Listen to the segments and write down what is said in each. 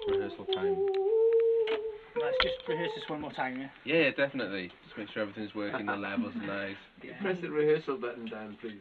rehearsal time. Let's just rehearse this one more time, yeah? Yeah, definitely. Just make sure everything's working, the levels are nice. Yeah. Press the rehearsal button down, please.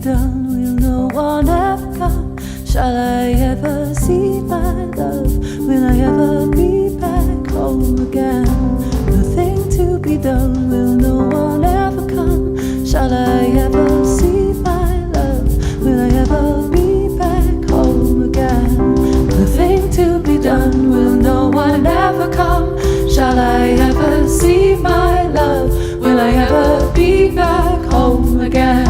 Done, will no one ever come? Shall I ever see my love? Will I ever be back home again? Nothing to be done, will no one ever come? Shall I ever see my love? Will I ever be back home again? Nothing to be done, will no one ever come? Shall I ever see my love? Will I ever be back home again?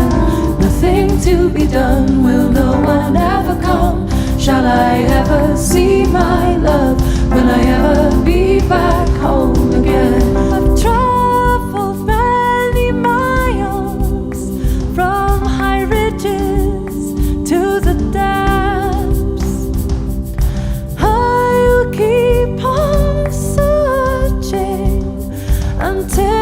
Nothing to be done, will no one ever come? Shall I ever see my love? Will I ever be back home again? I've traveled many miles from high ridges to the depths. I'll keep on searching until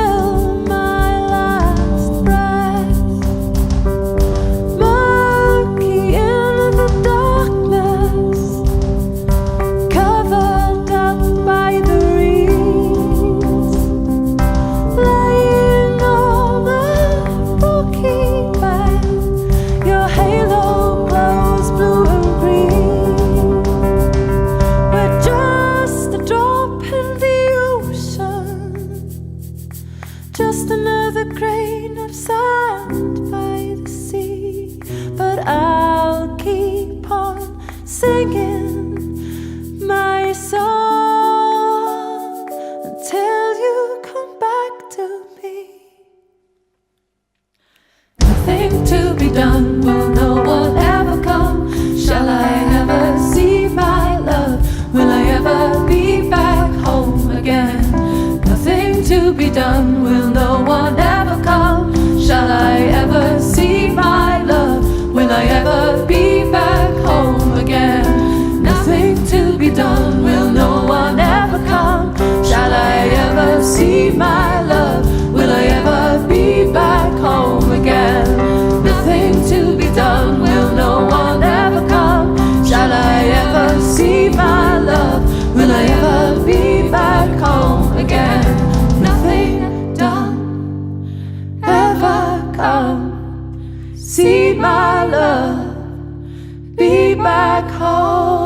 just another grain of sand by the sea. But I'll keep on singing my song until you come back to me. Nothing to be done, will no one ever come? Shall I ever see my love? Will I ever be back home again? Nothing to be done, will no one ever come? Shall I ever see my love? Will I ever be back home again? Nothing to be done, will no one ever come? Shall I ever see my love? Will I ever be back home again? Nothing to be done, will no one ever come? Shall I ever see my love? Will I ever be back home again? Nothing done, ever come. See my love, be back home.